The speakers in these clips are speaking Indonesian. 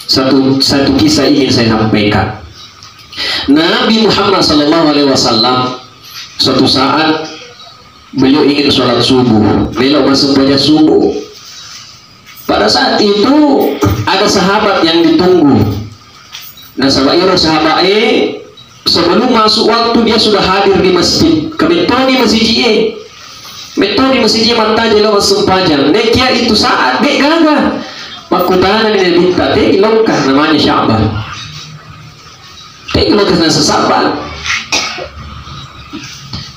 Satu kisah ingin saya sampaikan. Nabi Muhammad SAW suatu saat beliau ingin sholat subuh, belok masuk wajah subuh. Pada saat itu ada sahabat yang ditunggu. Nah sahabat sebelum masuk waktu dia sudah hadir di masjid. Kebetulan di masjid metode masjid mata jelo sempajang. Nekia itu saat dek gagah. Makutana ni minta dek longkah namanya Sya'ban. Dek longkah nasa sahabat.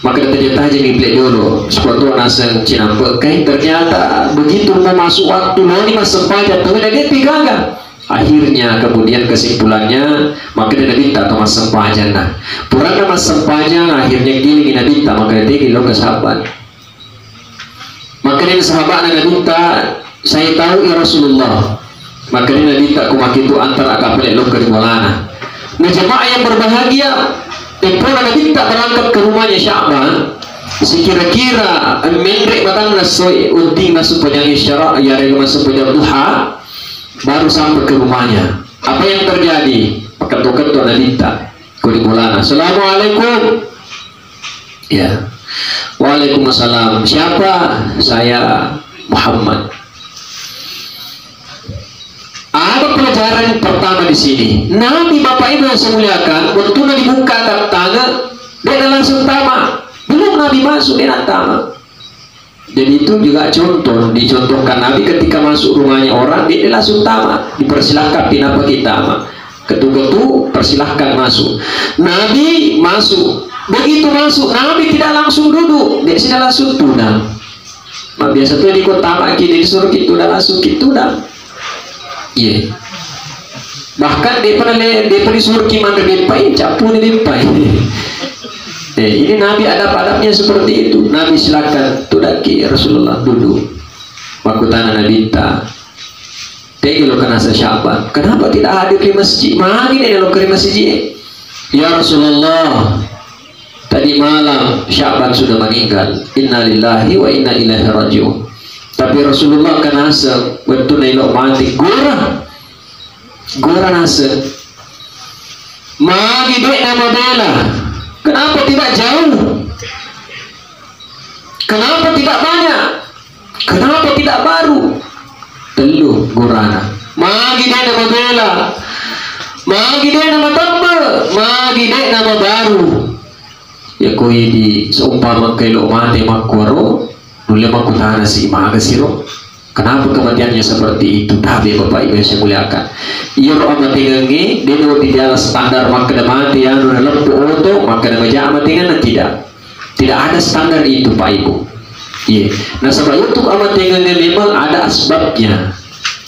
Maka dia tanya di plek dulu. Sepatu nasa cinampe. Ternyata begitu mau masuk waktu ni masuk sempajang. Tapi dia gagah. Akhirnya kemudian kesimpulannya maka dia minta atau mas sempajang. Nah, purana mas sempajang akhirnya giling minta maka dia gilo ke sahabat. Maka dia sahabat nak minta, saya tahu ya Rasulullah. Maka dia minta kumak itu antara kapal lo ke Malana. Nah jemaah yang berbahagia, tempur nak minta berangkat ke rumahnya Sya'ban. Sekira-kira mendek batang nasoi unting masuk panjang isyarat, ya rega masuk panjang duha, baru sampai ke rumahnya. Apa yang terjadi? Maka ketuk nak minta ke Malana. Assalamualaikum. Ya. Waalaikumsalam. Siapa? Saya Muhammad. Ada pelajaran pertama di sini. Nabi Bapak Ibu yang saya muliakan, waktu Nabi buka tangga, dia langsung tamak. Belum Nabi masuk dia tamak. Jadi itu juga contoh, dicontohkan Nabi ketika masuk rumahnya orang, dia langsung tamak. Dipersilahkan kenapa kita tamak. Ketuk-ketuk persilahkan masuk. Nabi masuk. Begitu masuk, Nabi tidak langsung duduk, dia sudah langsung tudang. Nah, biasa tuh di kota lagi disuruh gitu dah langsung gitu dah. Iya. Bahkan dia pernah disuruh kiman depai, capu di depai. Ini Nabi adab-adabnya seperti itu. Nabi silakan tudaki Rasulullah duduk. Waktu tanah Nabi minta. Dia kalau kena Sya'ban, kenapa tidak hadir di masjid? Mari dia kalau ke masjid. Ya Rasulullah. Tadi malam Sya'ban sudah meninggal. Inna lillahi wa inna ilaihi raji'un. Tapi Rasulullah kan asa betul nilok mati. Gora nasa. Magi dek nama bela. Kenapa tidak jauh? Kenapa tidak banyak? Kenapa tidak baru? Telu gorana. Magi dek nama bela. Magi dek nama tambah. Magi dek nama baru. Ya koi di seumpama kelo mati makwaro nule makutana si maga siro. Kenapa kematiannya seperti itu? Tapi Bapak Ibu yang saya muliakan, iya roh amat tinggi, dia di atas standar maka mati ya nuna lempu auto maka maja amat tinggi tidak ada standar itu Pak Ibu. Iya. Nah sebab itu amat tinggi memang ada asbabnya.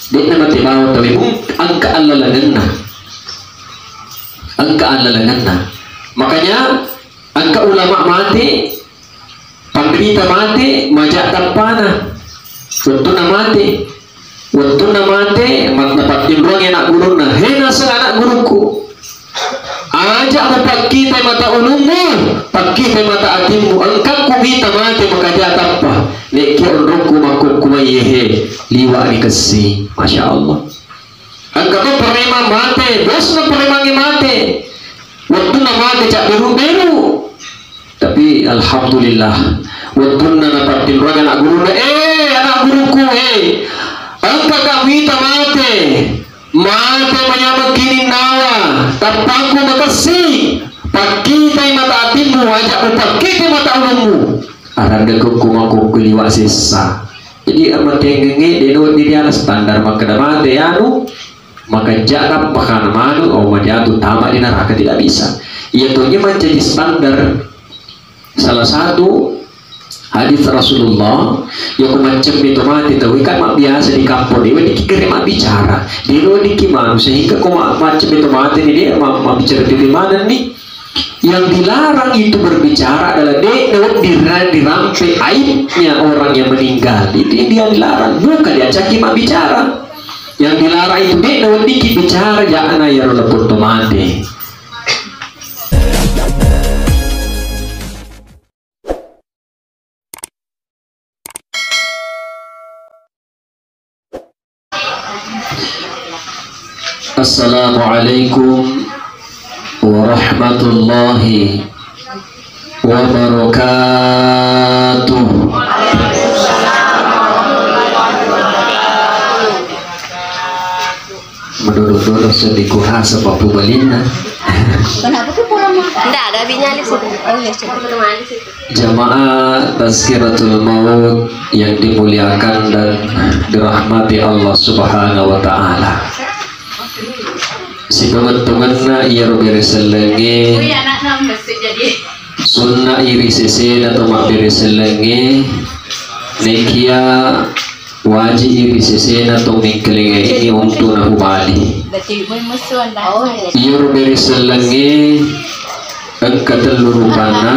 Dia nama tibawa tapi angka Allah lenganna. Makanya angka ulama mati, penderita mati, majak tanpana. Waktu mati, dapat imbrong anak guru na. Hei nasa anak guruku. Ajak bapak kita mata ulummu, pak kita mata atimmu. Engkau kita mati maka jatah apa? Neki ulumku makuk kumayehe liwa dikasih. Masya Allah. Engkau perema mati, bosna peremangi mati. Waktu mati cak beru. Tapi alhamdulillah waktu dapat imbrong anak guru na. Anak guruku engkau kami mati menyambut kini nawa tapaku makasih pakita mata hatimu ajak pakita mata ulungmu ada kumaku keliwat sisa. Jadi amat yang ngenge di atas standar maka mati anu maka jarap makan manu oh majatu tamat di neraka tidak bisa. Itu menjadi standar salah satu hadis Rasulullah yang macam itu mati tahu kan mak biasa di kampung dia dikira mak bicara dia di gimana sehingga kok macam itu mati dia mak bicara di mana nih yang dilarang itu berbicara adalah dirampai aibnya orang yang meninggal itu yang dia dilarang bukan diajaki mak bicara yang dilarang itu dikit bicara jangan ayah leput mati. Assalamualaikum warahmatullahi wabarakatuh. Menurut-urut sedikit khas apa pubalina. Kenapa tuh pulang? Enggak ada binyalis itu. Oh ya, coba Jamaah Tazkiratul Maut yang dimuliakan dan dirahmati Allah Subhanahu wa taala. Si teman-temanna ia bereselenge sunnah iri sesena atau mak bereselenge nekia wajib iri sesena atau mingkelinge ini untuk nak ubali ia bereselenge engkau telurubana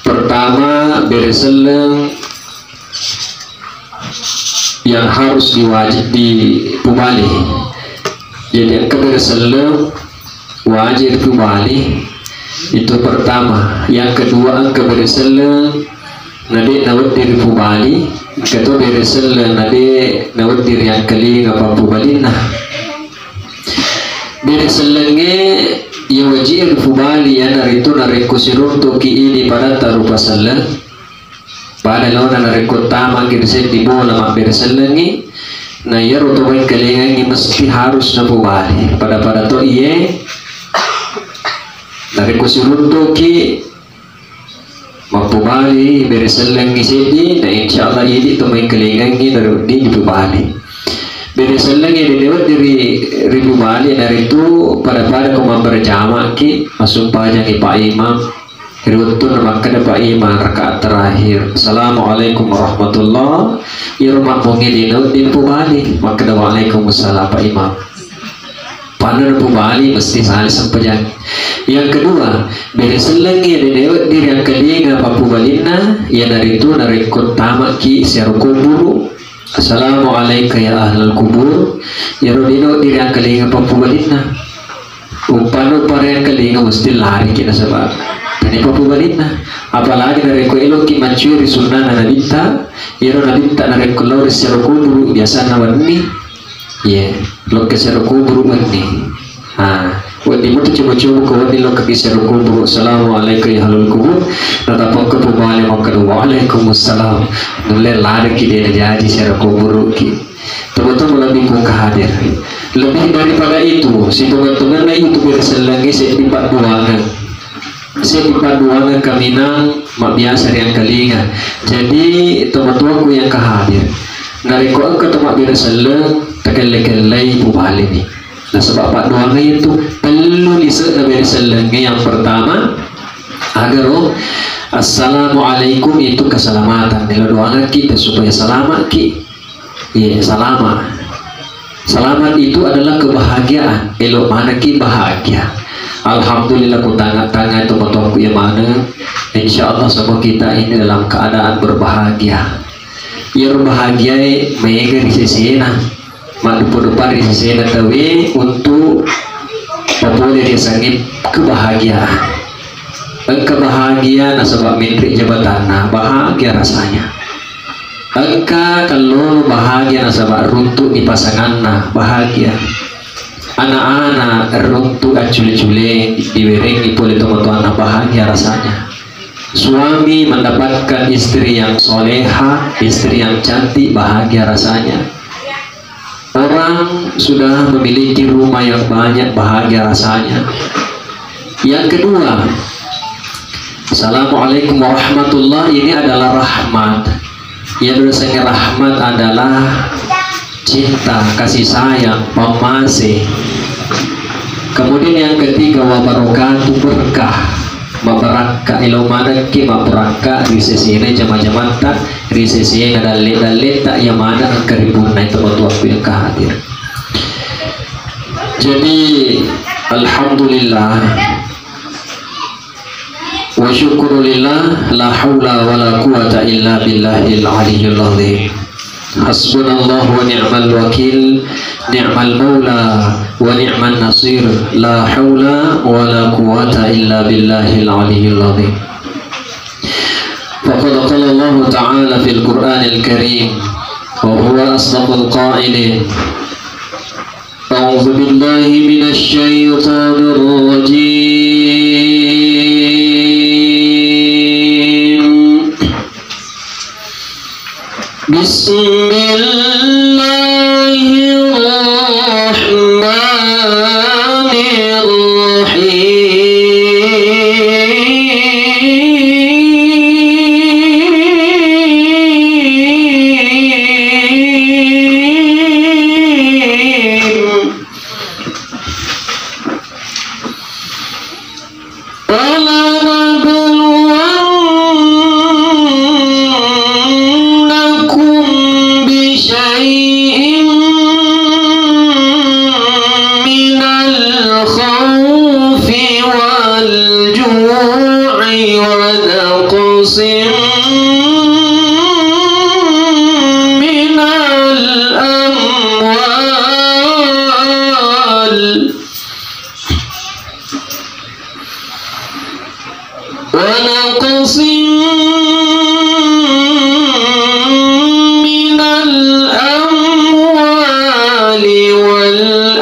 pertama bereseleng yang harus diwajib di ubali. Jadi engkau berselem wajib kembali itu pertama. Yang kedua engkau berselem nade nawat diri kembali. Kedua berselem nade nawat diri yang kali ngapa kembali nah. Berselenge yang wajib kembali ya naritu nariku sirunto ki ini pada tarupa selem. Pada lawan nariku tama kirset di bola mak berselengi. Nah ya rotobain kalingan ini mesti harus napubali pada to iye dari kusurunto ki mapubali bereselang isedi. Nah insyaallah ini tomain kalingan ini dari dipubali bereselang ini lewat dari ribubali dari itu pada kumam berjamaah ki masuk pajang Pak Imam Hirutun maka Pak Imam rakaat terakhir. Assalamualaikum warahmatullah. Ya rumah mungkin di Pubali. Maka waalaikumsalam Pak Imam. Pandai Pubali mesti saling sempejang. Yang kedua, bereselengi di dewat diri yang kedua Pak Pubalina. Ya dari itu dari kutama ki seru. Assalamualaikum ya ahlul kubur. Ya rodino diri yang kedua Pak Pubalina. Upano para yang kedua mesti lari kita sebab. Ini papubalina apalagi dari kuelo ki mancuri sunnah nabita iro nabita dari kulo secara kuburu biasa nawarni ye lo ke secara kuburu mani wadi mutu coba-coba ko wadi lo ke secara kuburu. Assalamualaikum ya halul kubur natapon ke pubali makadu waalaikumsalam nulle lari ki dia jadi secara kuburu ki teman-teman lebih pun hadir lebih daripada itu si teman-teman itu berselangi setiap buangan kaminang mak biasa yang kelinga. Jadi teman-temanku yang kehadir dari ko angka temak bereseleng tekelek-kelek pubali ni. Nah sebab pak doang itu perlu disebut bereseleng yang pertama agar assalamualaikum itu keselamatan. Kalau doang kita supaya selamat ki. Ya selamat. Selamat itu adalah kebahagiaan. Elok mana ki bahagia. Alhamdulillah ku tangan teman-temanku yang mana insyaallah semua kita ini dalam keadaan berbahagia. Ya berbahagia mega di sisi na depan di sisi na tawi untuk populer dia sangit kebahagiaan. Kebahagiaan sebab menteri jabatan bahagia rasanya. Engkau kalau bahagia sebab runtuh di pasangan bahagia. Anak-anak runtuh acule-cule diwereng oleh teman-teman bahagia rasanya. Suami mendapatkan istri yang soleha, istri yang cantik, bahagia rasanya. Orang sudah memiliki rumah yang banyak, bahagia rasanya. Yang kedua, Assalamualaikum warahmatullahi, ini adalah rahmat. Yang biasanya rahmat adalah cinta, kasih sayang, pemasih. Kemudian yang ketiga wabarakatuh, berkah, mabaraka ilomana ki mabaraka di sisi ini jama-jama tak di sisi ini dalit tak yang mana keribun naik waktu yang kehadir. Jadi alhamdulillah wa syukurulillah la haula wa la quwata illa billahil aliyyil azim. Hasbunallahu wa ni'mal wakil, ni'mal maula wa ni'man nasir, la haula wa la quwata illa billahil aliyyil azim. Faqad qala Allah ta'ala fil Qur'anil Karim wa huwa asdaqul qailin أعوذ بالله من الشيطان الرجيم بسم الله الرحمن الرحيم ولنبلونكم بشيء من الخوف والجوع ونقص من الأموال ونقص من الأموال والأنفس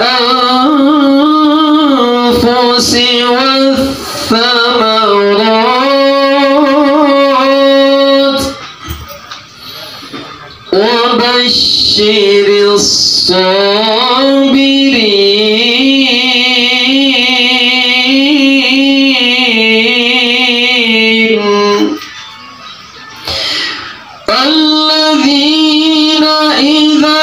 والثمرات وبشر الصابرين الذين إذا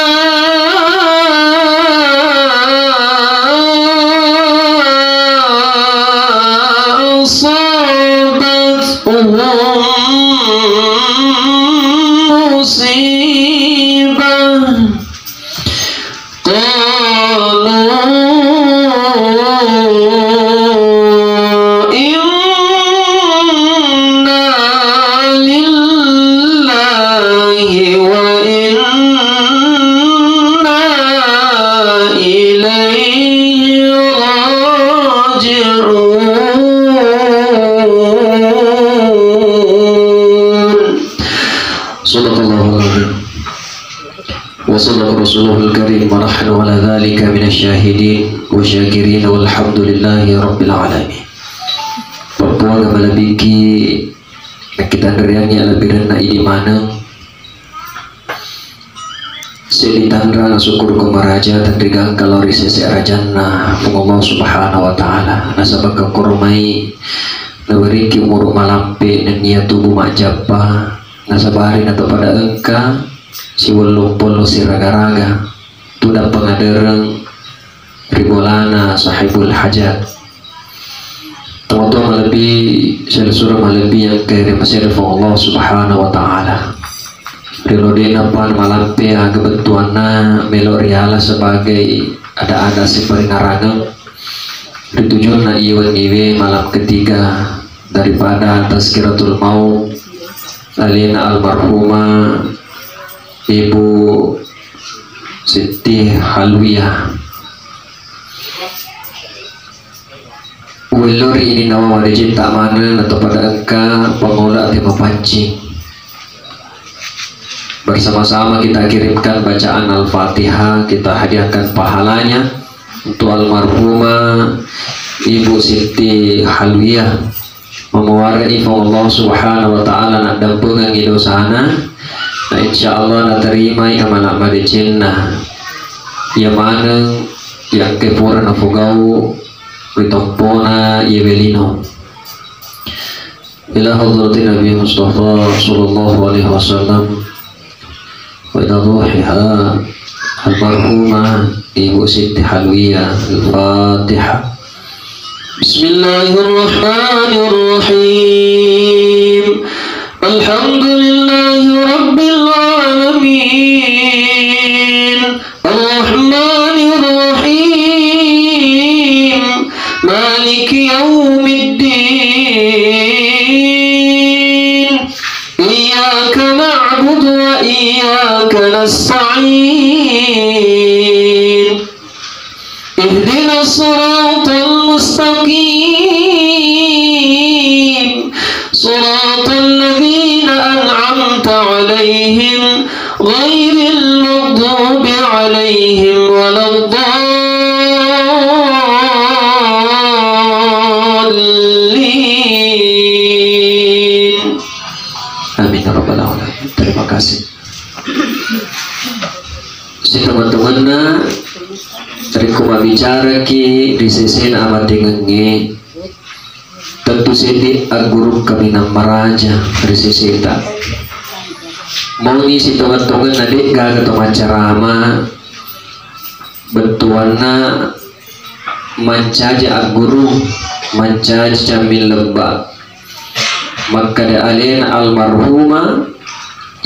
أصابتهم مصيبة قالوا إنا لله وإنا إليه راجعون صدق الله العظيم وصدق رسوله الكريم ونحن على ذلك من الشاهدين والشاكرين والحمد لله رب العالمين. Perpuaga malabiki kita ngeriangi alabiran na idi manang selitandra syukur kumaraja tandrigang kalori sese rajanna Allah subhanahu wa ta'ala nasabaka kurmai nawariki umur malampe dan niat tubuh majapa nasabarin atau pada engka si walung polo si raga-raga tudak pengadereng ribolana sahibul hajat teman-teman lebih surah lebih yang kiri masih Allah subhanahu wa ta'ala rilodena pan malampe aga bentuana meloriala sebagai ada si peringarangan ditujuan na iwan iwe malam ketiga daripada tazkiratul maut alina almarhumah Ibu Siti Halwiyah. Ulur ini nama wajib tak mana atau pada engka pengolah tema pancing. Bersama-sama kita kirimkan bacaan Al-Fatihah, kita hadiahkan pahalanya untuk almarhumah Ibu Siti Halwiyah memewarai Allah subhanahu wa ta'ala nak dampungan idosana. Nah, insyaallah naterima amal-amal di Cina yang mana yang kepura nafugau ritompona yebelino ila hadrati Nabi Mustafa sallallahu alaihi wasallam wa ila ruhiha almarhumah Ibu Siti Halwiyah. Al-Fatihah. Bismillahirrahmanirrahim. Alhamdulillahi Rabbil Alamin Ar-Rahmanir-Rahim Maliki Yawmiddin Iyyaka na'budu wa iyyaka nasta'in Ihdinas siratal mustaqim Siratal ladzina an'amta 'alaihim ghairil maghdubi 'alaihim waladdallin Riku bicara ki di sisi amat dengengi tentu sedi aguru kami nama raja di sisi tak mau ngisi tongan-tongan adik gak ketemu carama bentuanna mancaja aguru mancaja camil lebak maka da alena almarhumah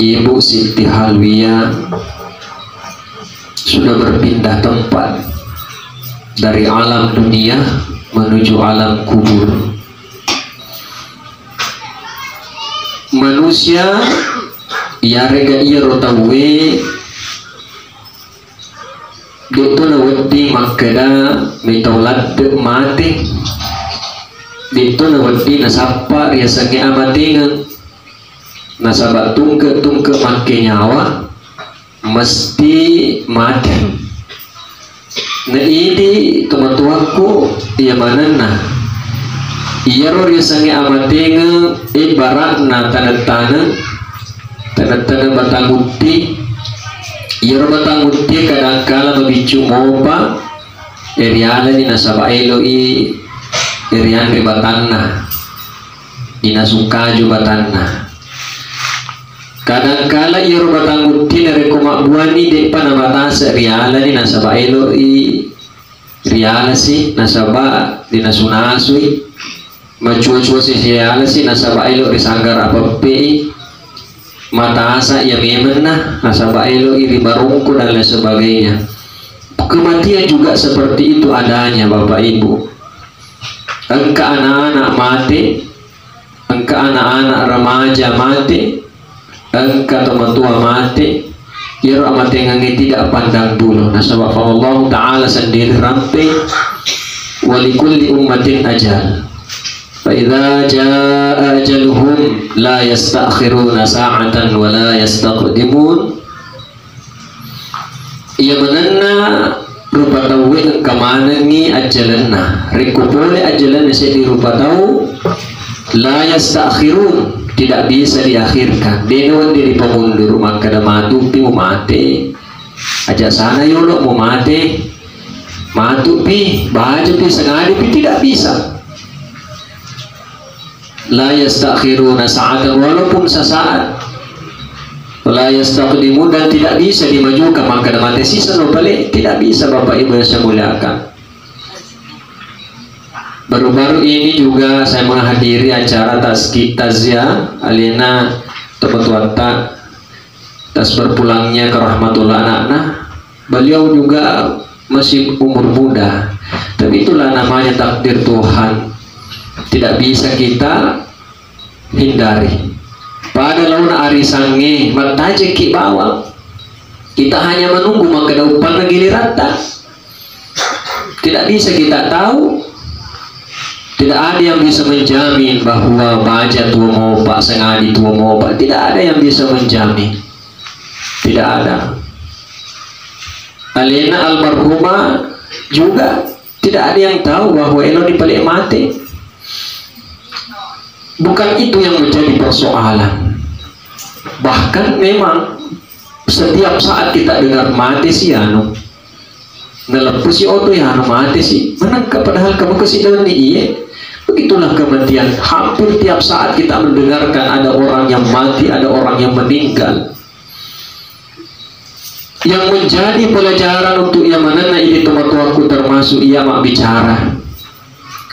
Ibu Siti Halwiyah sudah berpindah tempat dari alam dunia menuju alam kubur. Manusia ya rega iya rotawe dito na wedi makada mitolad mati dito na wedi nasapa riasangi amatingan nasaba tungke make nyawa mesti mati. Na ini teman-tuaku iya manana iya ro riasangi amatingan ibarat na tanah-tanah batang uti iya ro batang uti kadangkala mabicu mopa eriala ni nasaba elo i erian batanna inasukaju batanna kadangkala iya ro batang uti na rekoma buani de panamatasa eriala ni nasaba elo i riala si nasaba dinasunasui macua-cua si riala si nasaba elo risanggar apa pe mata asa ya memang nasaba elo iri barungku dan lain sebagainya. Kematian juga seperti itu adanya Bapak Ibu. Engkau anak-anak mati, engkau anak-anak remaja mati, engkau teman tua mati, ya amat yang tidak pandang bulu. Nasaba Allah Taala sendiri rampai walikulli ummatin ajal. فإذا جاء أجلهم لا يستأخرون ساعة ولا يستقدمون. Ia menana rupa tahu kemana ni ajalanna rekupole ajalanna saya rupa tahu la yastakhirun tidak bisa diakhirkan denon diri pemundur maka ada matupi mau mati aja sana yolo mau mati matupi baju pi sengaja pi tidak bisa. La yastakhiruna sa'atan walaupun sesaat la yastaqdimun dan tidak bisa dimajukan maka mati sisa no balik tidak bisa Bapak Ibu yang saya muliakan. Baru-baru ini juga saya menghadiri acara tazkiyah alina teman-teman tas berpulangnya ke rahmatullah anak-anak. Beliau juga masih umur muda tapi itulah namanya takdir Tuhan, tidak bisa kita hindari. Pada laun ari sange mataje ki bawang kita hanya menunggu maka daupan giliran tidak bisa kita tahu. Tidak ada yang bisa menjamin bahwa baja tua mau pak sengadi tua mau pak, tidak ada yang bisa menjamin, tidak ada. Alena almarhumah juga tidak ada yang tahu bahwa elo dipalik mati. Bukan itu yang menjadi persoalan. Bahkan memang setiap saat kita dengar mati si anu nelepu si oto ya anu mati si menangkap padahal kamu kesidahan ni iya. Begitulah kematian. Hampir tiap saat kita mendengarkan ada orang yang mati, ada orang yang meninggal. Yang menjadi pelajaran untuk yang mana ini teman-temanku termasuk ia mak bicara.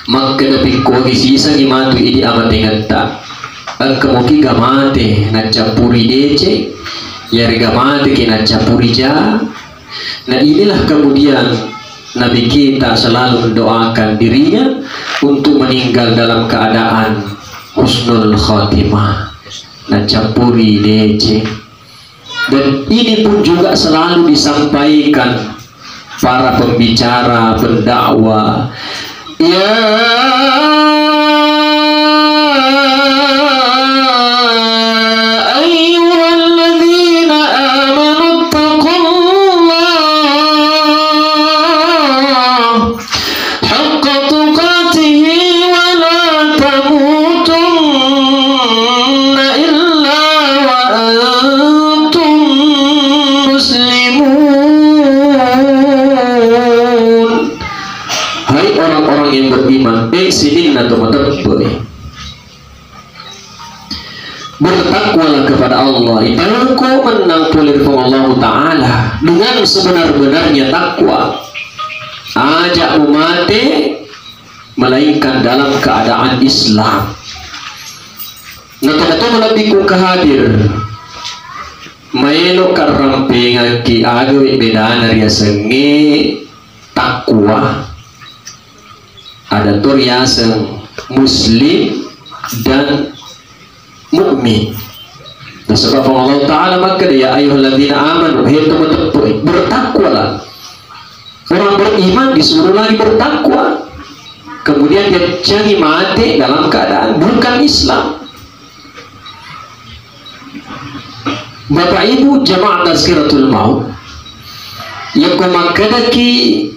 Maka tapi kondisi sang imatu ini amat ingata. Angka moki gamate na capuri dece, yari gamate kina capuri ja. Nah inilah kemudian Nabi kita selalu mendoakan dirinya untuk meninggal dalam keadaan husnul khotimah, na capuri dece. Dan ini pun juga selalu disampaikan para pembicara, pendakwah. Ya ayyuhalladzina amanu taqullaha haqqa tuqatihi wa la tamutunna illa wa antum muslimun. orang-orang yang beriman sini na tumatapay. Bertakwalah kepada Allah. Ibaratku menang pulir Allah Ta'ala dengan sebenar-benarnya takwa. Ajak mati melainkan dalam keadaan Islam. Nata-nata malabik kong kahadir mayelo karampi nga ki agawi beda na riya sengi takwa. Ada turyaseng Muslim dan mukmin. Nah, sebab Allah Ta'ala maka ya ayyuhalladzina amanu bertakwalah. Orang beriman disuruh lagi bertakwa. Kemudian dia jangan mati dalam keadaan bukan Islam. Bapak Ibu jamaah tazkiratul maut yang kumakadaki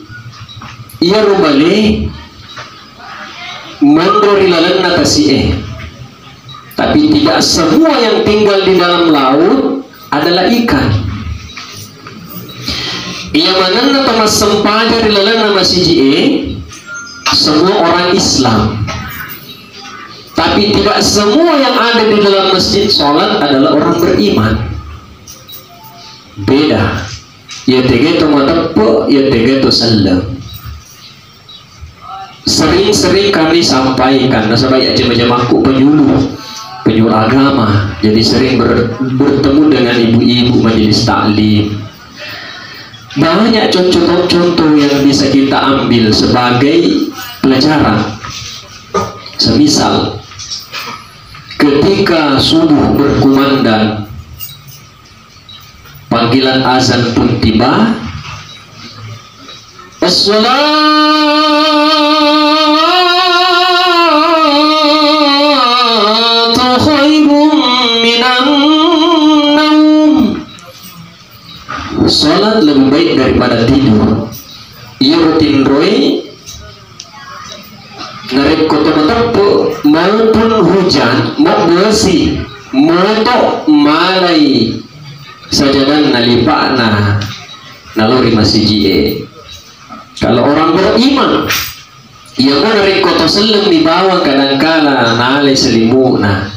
ia rumale mandori lalang natasi tapi tidak semua yang tinggal di dalam laut adalah ikan. Ia mana nama sempaja di lalang nama CGA semua orang Islam, tapi tidak semua yang ada di dalam masjid sholat adalah orang beriman. Beda. Ya tegeto matapo, ya tegeto salam. Sering-sering kami sampaikan, nasabay aja macam penyuluh agama, jadi sering bertemu dengan ibu-ibu majelis taklim. Banyak contoh-contoh yang bisa kita ambil sebagai pelajaran. Semisal ketika subuh berkumandang, panggilan azan pun tiba, as-salatu khairum minan naum. Salat lebih baik daripada tidur. Ia rutin roy narik kota matapo maupun hujan mau bersih moto malai sajadan nalipana nalori masih jie. Kalau orang beriman ia mau narik kota selem di bawah kadangkala nalai selimuna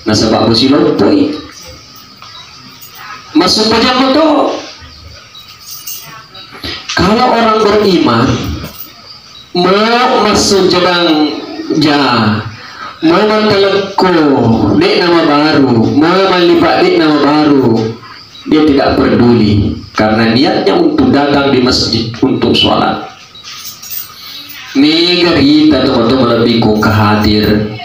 nah sebab besi lompoi masuk pajak moto. Kalau orang beriman mau masuk jadang mau manteleko dek nama baru, mau melipat dek nama baru, dia tidak peduli karena niatnya untuk datang di masjid untuk sholat. Megarita teman-teman lebih kau kehadir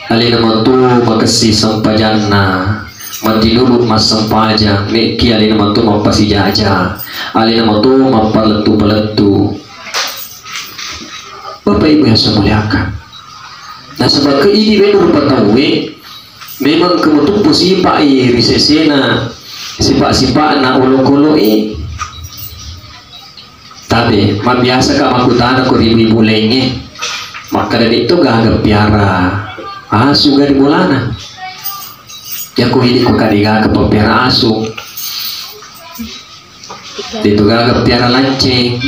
alina matu makasih sampajana mati dulu mas sampaja meki alina matu mampasi jaja alina matu mampaletu Bapak Ibu yang saya muliakan. Nah sebab ini benar betawe memang kemudian sipak risesena sipak na ulo-ulo tapi biasa kak makutana ko ribu lenge maka dari itu gak piara asu gak di bulana ya ko hindi ko kadiga ka piara asu dito gak piara lanceng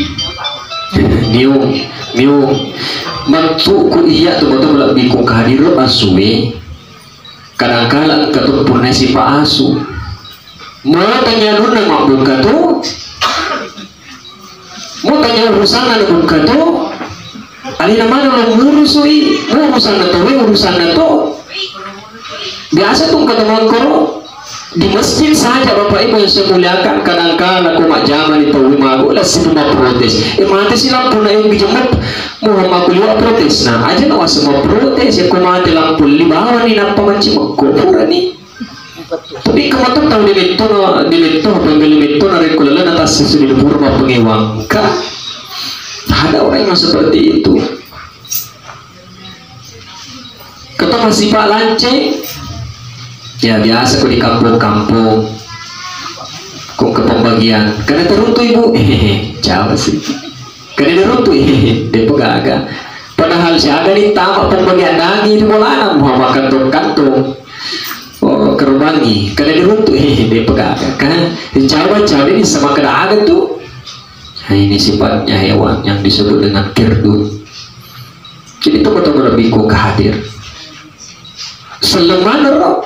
niu mantu ko iya to betul lebih ko kahadiro asuwe kadang-kadang ketupurnya si pak asu mau tanya lu nama buka tuh mau tanya urusan ada buka tuh alina mana lo ngurusui urusan itu biasa tuh ketemu koro di masjid saja Bapak Ibu yang saya muliakan kadang-kadang aku mak jaman itu mago lah semua protes mati sila pun yang dijemut mau aku lihat protes nah aja nawa semua protes ya aku mati lampu di bawah nih napa macam aku pura nih tapi kemarin tahu dilito penggelimito na regular atas sesudah purma pengewang kah ada orang yang seperti itu kata masih Pak Lance ya biasa kok di kampung-kampung kok ke pembagian karena teruntuh ibu jauh sih karena teruntuh dia pegaga padahal si ada di tamak pembagian daging di bolana mau makan kantong kerubangi karena diruntuh dia pegaga kan jauh-jauh ini sama kedagan tuh nah ini sifatnya hewan yang disebut dengan kirdun Jadi itu betul lebih ku kehadir. Seleman dulu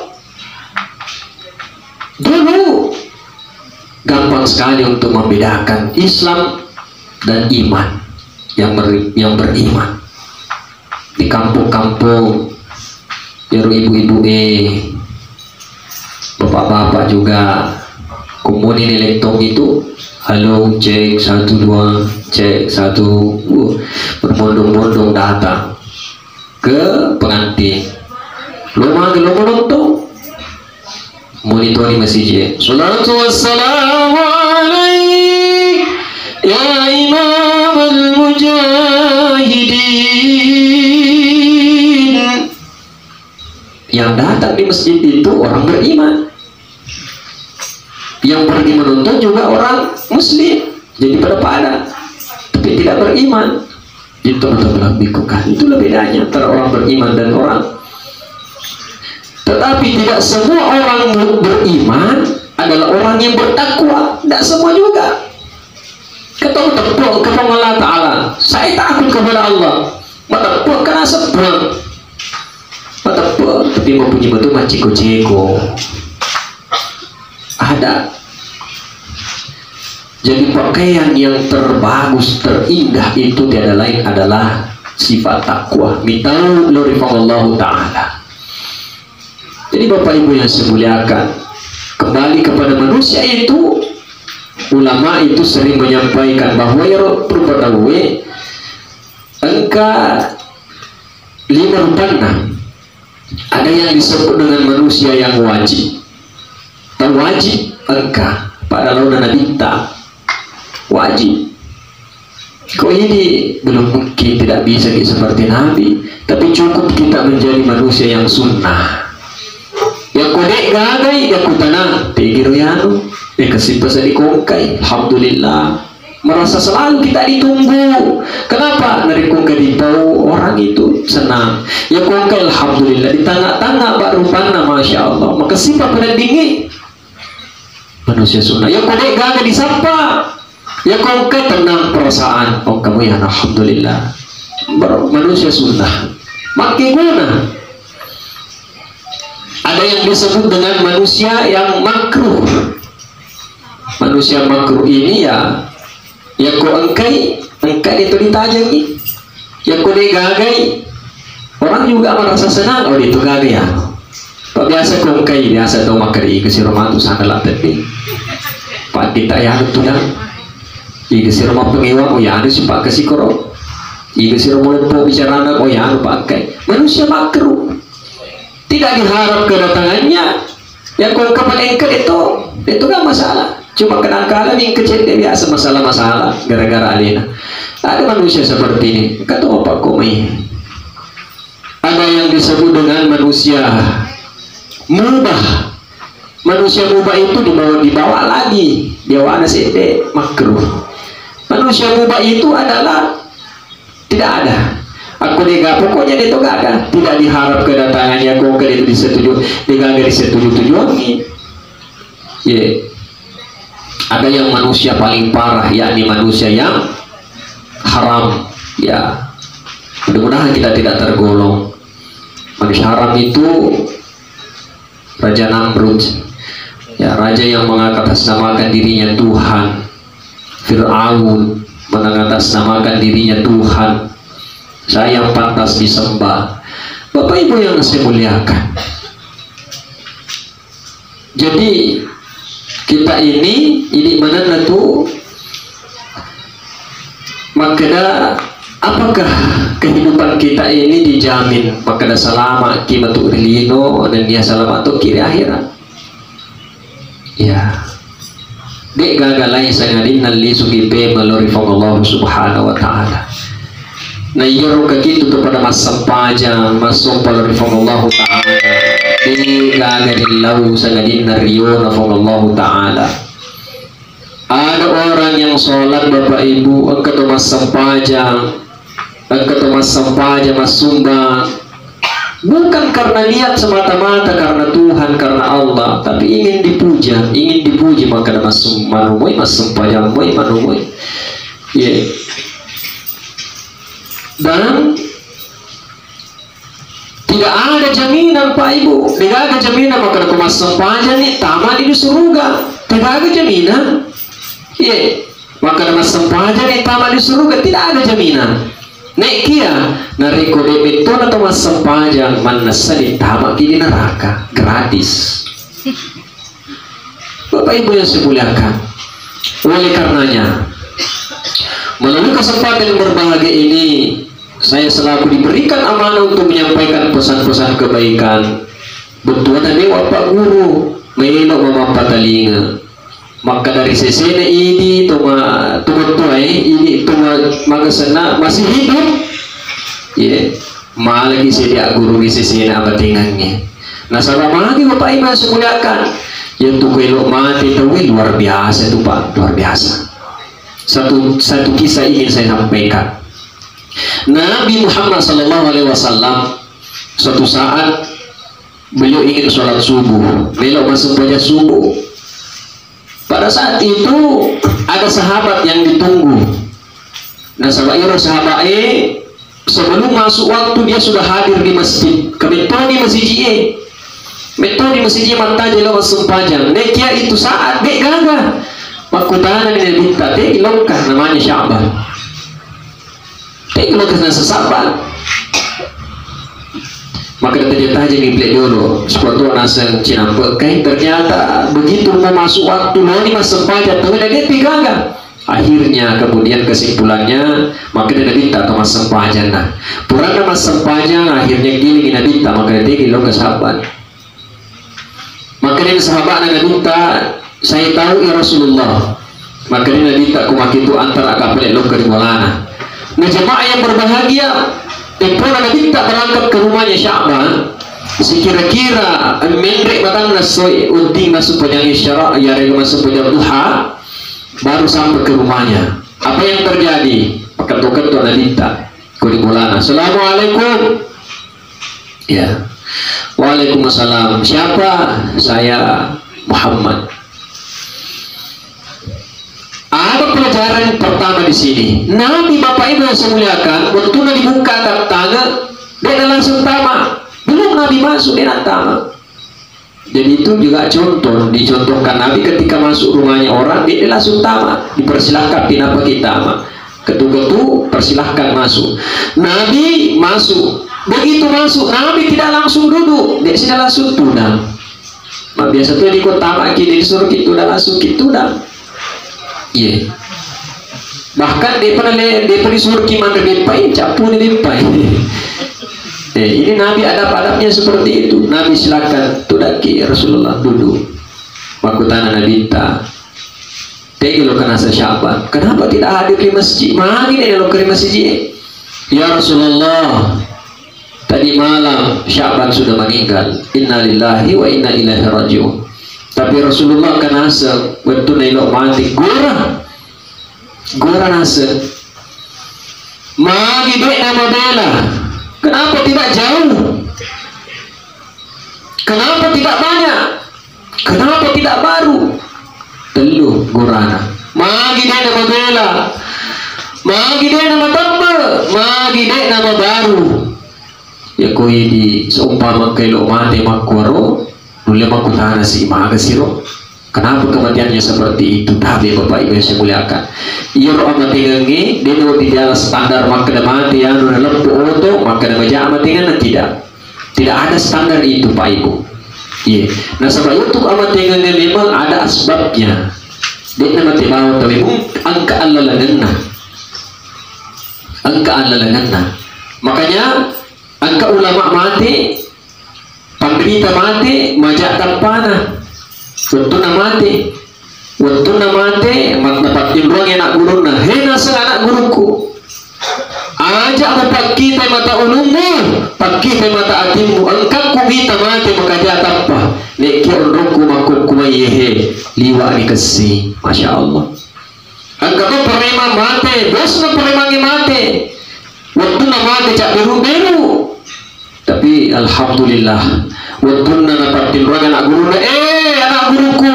gampang sekali untuk membedakan Islam dan iman yang beriman. Di kampung-kampung, ya ibu-ibu bapak-bapak juga komunin elektron itu, halo cek 1 2 cek 1, berbondong-bondong datang ke pengantin. Lomba nonton monitori masjid. Salatu wassalamu alaik ya imam al-mujahidin. Yang datang di masjid itu orang beriman, yang pergi menonton juga orang muslim, jadi pada tapi tidak beriman. Itu betul-betul bikukan. Itulah bedanya antara orang beriman dan orang. Tetapi tidak semua orang beriman adalah orang yang bertakwa. Tidak semua juga. Ketemu tepuk kepada Allah Ta'ala, saya takut kepada Allah, matapuk karena sebel, matapuk tapi mempunyai betul maciko-ciko ada. Jadi pakaian yang terbagus, terindah itu tiada lain adalah sifat takwa. Mitau lorifallahu ta'ala. Jadi Bapak Ibu yang saya muliakan, kembali kepada manusia itu, ulama itu sering menyampaikan bahwa ya perpadawe angka 5 rupanya ada yang disebut dengan manusia yang wajib. Tak wajib angka pada launa nabita wajib. Kok ini belum mungkin, tidak bisa seperti Nabi, tapi cukup kita menjadi manusia yang sunnah. Yang kodek gagai ya kutanang tigiro yanu kesimpasa di kongkai. Alhamdulillah, merasa selalu kita ditunggu. Kenapa? Dari kongkai di bau orang itu senang ya kongkai. Alhamdulillah, di tengah-tengah baru panah, masya Allah, maka sifat pada dingin manusia sunnah. Ya kodek gagai disapa ya kongkai tenang perasaan. Oh kamu ya alhamdulillah manusia sunnah makin guna. Ada yang disebut dengan manusia yang makruh. Manusia makruh ini ya kok engkai itu ditajangi, ya kok digagai. Orang juga merasa senang, oh itu gagai ya. Pak biasa kok engkai biasa tau makari ke si Roma tu sana lah tapi. Pak kita ya itu dah. Ike si Roma pengewa, oh ya ada si Pak ke si Koro. Ike si Roma lepo bicara anak, oh ya ada Pak engkai. Manusia makruh. Tidak diharap kedatangannya ya kalau kapan engkel itu gak masalah, cuma kenakalan yang kecil dia biasa masalah-masalah gara-gara alina. Ada manusia seperti ini, kata apa komai. Ada yang disebut dengan manusia mubah. Manusia mubah itu dibawa lagi dia wana sede makruh. Manusia mubah itu adalah tidak ada. Aku nega pokoknya itu gak ada, tidak diharap kedatangannya. Kok itu disetujui, tidak disetujui ini. Yeah. Ada yang manusia paling parah, yakni manusia yang haram. Ya, mudah-mudahan kita tidak tergolong. Manusia haram itu Raja Namrud, ya raja yang mengatasnamakan dirinya Tuhan. Fir'aun mengatasnamakan dirinya Tuhan. Saya yang pantas disembah. Bapak Ibu yang saya muliakan, jadi kita ini mana tuh makanya apakah kehidupan kita ini dijamin makanya selama kimatu lino dan dia selamat kiri akhirat ya. Dek gagalai sangadin nali sugipe melorifong Allah subhanahu wa ta'ala. Na iyo kakitu kepada masa pajang masuk pada Allah Ta'ala di gagarin lau sangadin nariyo na Allah Ta'ala. Ada orang yang sholat Bapak Ibu ang katumas sampajang masumbang bukan karena niat semata-mata karena Tuhan, karena Allah, tapi ingin dipuji maka manumoy masumpajang moy manumoy. Yeah. Dan tidak ada jaminan Pak Ibu, tidak ada jaminan maka aku masuk sampaja nih tamat di surga, tidak ada jaminan. Iya, maka masuk sampaja nih tamat di surga, tidak ada jaminan. Nek kia nariko debit ton atau masuk sampaja mana sadi tamat di neraka gratis. Bapak Ibu yang saya muliakan, oleh karenanya melalui kesempatan yang berbahagia ini, saya selalu diberikan amanah untuk menyampaikan pesan-pesan kebaikan. Betul ada dewa Pak Guru, melok memampat telinga. Maka dari sesena ini tuma ini tuma magasana masih hidup. Ya, malah lagi sedia guru di sesena abatingannya. Nah, selama lagi Bapak Ibu semuliakan, yang tuh elok mati tahu luar biasa itu Pak, luar biasa. Satu kisah ingin saya sampaikan. Nabi Muhammad SAW suatu saat beliau ingin sholat subuh, beliau masuk wajah subuh. Pada saat itu ada sahabat yang ditunggu. Nah, sahabat sebelum masuk waktu dia sudah hadir di masjid. Kebetulan di masjid metode masjid mata jelo masuk pajang. Nekia itu saat dek gagah. Makutana ni minta teh ilongkah namanya Sya'ban. Teh ilongkah nasa sahabat. Maka dia tanya ni plek dulu. Sepatu nasa cinampak kai ternyata begitu mau masuk waktu mau ni masuk pajak tu dia gagah. Akhirnya kemudian kesimpulannya maka dia minta atau masuk pajak nah. Purana masuk pajak akhirnya giling dia minta maka dia ilongkah sahabat. Maka dia sahabat nak minta, saya tahu ya Rasulullah. Maka dia minta kumak itu antara kapal elok ke Walana. Nah, jemaah yang berbahagia, tempur nak minta berangkat ke rumahnya Sya'ban. Sekira-kira mendek matang nasoi unting masuk panjang isyarat, ya rega masuk panjang duha, baru sampai ke rumahnya. Apa yang terjadi? Ketuk-ketuk nak minta ke Walana. Assalamualaikum. Ya. Waalaikumsalam. Siapa? Saya Muhammad. Ada pelajaran pertama di sini. Nabi Bapak Ibu yang saya muliakan, waktu Nabi buka tangga, dia langsung tamat. Belum Nabi masuk dia nak tamat. Jadi itu juga contoh, dicontohkan Nabi ketika masuk rumahnya orang, dia langsung tamat. Dipersilahkan pinapa kita tamat. Ketuk-ketuk persilahkan masuk. Nabi masuk. Begitu masuk, Nabi tidak langsung duduk, dia sudah langsung tudang. Nah, biasa tuh di kota makin disuruh gitu dah langsung gitu dah. Iya. Bahkan dia pernah disuruh kiman dempai, capu dempai. Ini Nabi adab-adabnya seperti itu. Nabi silakan tudaki Rasulullah duduk. Makutana Nabi ta. Tegi lo kena Sya'ban. Kenapa tidak hadir di masjid? Mari dia lo ke masjid. Ya Rasulullah. Tadi malam Sya'ban sudah meninggal. Inna lillahi wa inna ilaihi raji'un. Tapi Rasulullah kan asa betul nilok mati gora nasa. Magi dek nama bela. Kenapa tidak jauh? Kenapa tidak banyak? Kenapa tidak baru? Telu gorana. Magi dek nama bela. Magi dek nama tambah. Magi dek nama baru. Ya koi di seumpama kailo mati makwaro nule makutana si maga siro. Kenapa kematiannya seperti itu? Tapi Bapak Ibu yang saya muliakan, ia roh amatingangi dia di dalam standar maka mati yang lempu auto maka maja amatingan tidak ada standar itu Pak Ibu. Iya. Nah sebab itu amatingangi memang ada asbabnya. Dia mati mau tapi angka allalanana. Makanya angka ulama mati, penderita mati, majak tampana, waktu mati, dapat imrong anak guru na, hena sa anak guruku, ajak dapat kita mata ulummu, pakita mata atimmu, angkat kumita mati makaja tappa, neki urungku makuk kumayehe, liwa ni kasi, masya Allah. Angkat tu perema mati, bos na peremangi mati, waktu mati cak biru. Tapi alhamdulillah waktu dapat imrong anak guru na, anak guruku,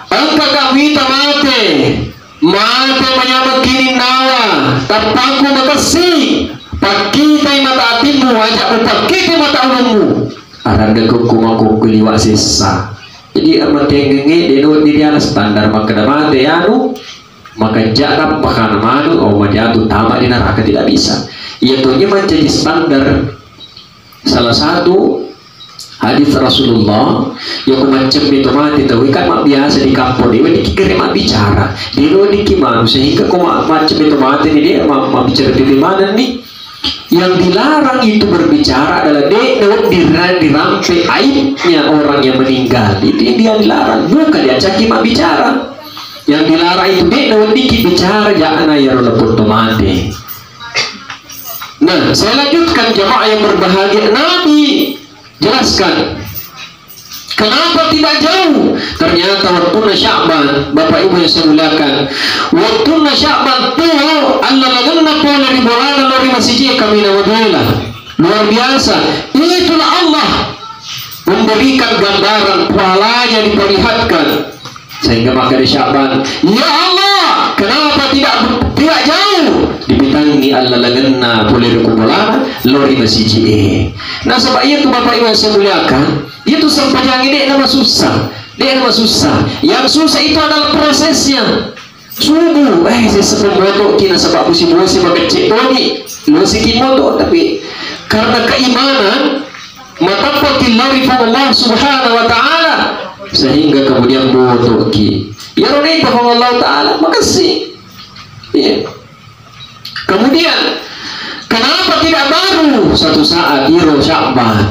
angka kami mati menyamar kini nawa tapaku makasih pakita mata hatimu ajak mupakite mata ulungmu arang deko kumaku kuliwa sisa. Jadi amat yang ngenge deno diri ala standar maka damate anu maka jarap makan manu oh majatu tamak di neraka tidak bisa. Ia tuhnya menjadi standar. Salah satu hadis Rasulullah yang macam itu mati tahu kan mak biasa di kampung dia dikira mak bicara di luar di kimanu sehingga kau macam itu mati dia mak bicara di mana nih. Yang dilarang itu berbicara adalah dirampai aibnya orang yang meninggal. Itu yang dia dilarang, bukan diajaki mak bicara. Yang dilarang itu dikit bicara jangan ya leput mati. Nah, saya lanjutkan jemaah yang berbahagia. Nabi jelaskan kenapa tidak jauh. Ternyata waktu Sya'ban, Bapak Ibu yang saya muliakan, waktu Sya'ban tuh Allah laganna pola ribuan lori masjid kami nawadila luar biasa. Itulah Allah memberikan gambaran pahalanya diperlihatkan sehingga maka di Sya'ban, ya Allah kenapa tidak jauh dibitangi Allah laganna pola ribuan lori masjid. Nah sebab itu Bapak Ibu yang saya muliakan, itu sempajang ini nama susah. Dia nama susah. Yang susah itu adalah prosesnya. Subuh, saya sebelum moto kina sebab musim-musim kecil tadi, musik moto tapi karena keimanan maka tilari Allah Subhanahu wa taala sehingga kemudian moto ki. Ya roni Allah taala, makasih. Ya. Kemudian kenapa tidak baru suatu saat Iro Sya'ban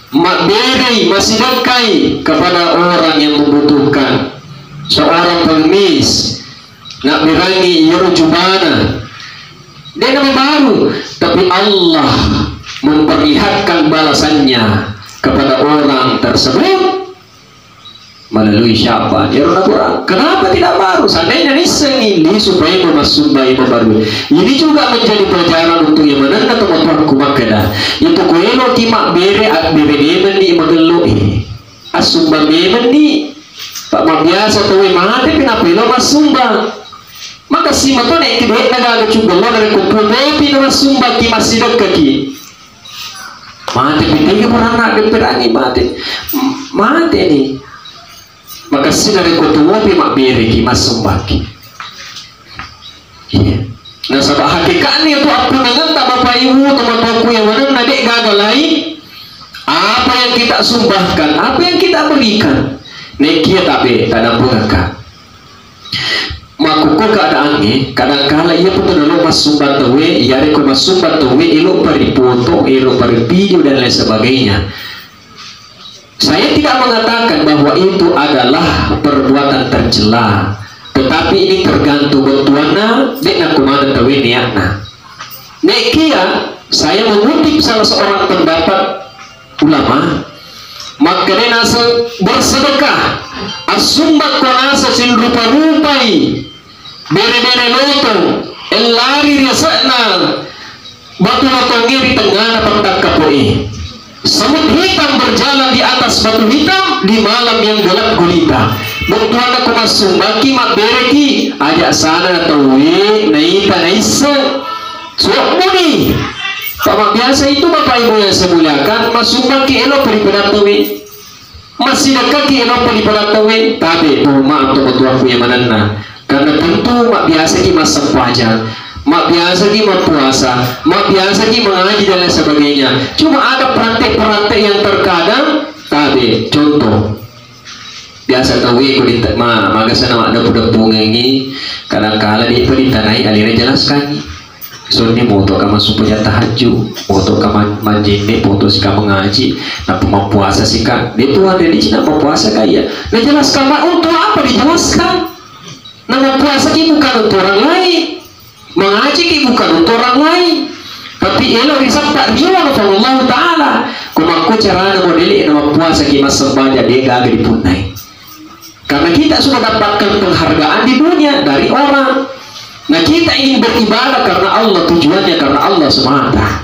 mak beri masih dekai kepada orang yang membutuhkan, seorang pengemis nak birangi Iro Jubana dia nama baru tapi Allah memperlihatkan balasannya kepada orang tersebut melalui Sya'ban. Ya orang kenapa tidak baru? Seandainya ini supaya memasumbai baru. Ini juga menjadi pelajaran untuk yang mana teman-temanku makada. Itu kuelo timak bere at bere demen di magelo asumba demen di pak biasa tuwe mate pinapilo masumba. Maka si mato nek duit nagaga juga lo dari kumpul depi na masumba ki masidok kaki. Mate pinagi orang nak deperangi mate nih. Maka sinari kutuwopi mak biriki masumbaki. Iya. Nah sebab hakikatnya itu aku nanganta Bapak Ibu teman-temanku yang mana nadek gagalai apa yang kita sumbahkan, apa yang kita berikan. Nekia tapi tak nampu kakak. Makuko keadaan ni kadang-kala ia pun terlalu masumbat tawe, ia reko masumbat tawe ilo pari foto, ilo pari video dan lain sebagainya. Saya tidak mengatakan bahwa itu adalah perbuatan tercela, tetapi ini tergantung bentuana dek kumana tawe niatna. Nekia saya mengutip salah seorang pendapat ulama, maka dia nasa bersedekah asumbat konasa sin rupa-rupai bere-bere lotong elari riasana batu-batu ngiri tengah pentak kapoi. Semut hitam berjalan di atas batu hitam di malam yang gelap gulita. Bentuan aku masuk baki mak bereki ajak sana atau naita naisa suap muni. Sama biasa itu Bapak Ibu yang saya muliakan masuk baki elok peripadat tawe masih dekat ki elok peripadat tawe tapi tuh maaf tuh bentuan aku yang manana karena tentu mak biasa ki masak wajar. Mak biasa ki puasa, mak biasa ki mengaji dan lain sebagainya. Cuma ada praktek-praktek yang terkadang tadi contoh biasa tahu aku di magasana mak depu-depu ngengi kadang-kala di ditanai alira jelaskan so ni moto kama supaya tahajud moto kama manjene moto sika mengaji na puasa sika itu ada di Cina puasa kaya na jelaskan mak untuk apa dijelaskan na puasa ki bukan untuk orang lain mengaji ki bukan untuk orang lain tapi elo risab tak riwa oleh Allah Ta'ala kumaku cara modeli nama puasa ki masembah jadi gak dipunai karena kita sudah dapatkan penghargaan di dunia dari orang. Nah kita ingin beribadah karena Allah, tujuannya karena Allah semata.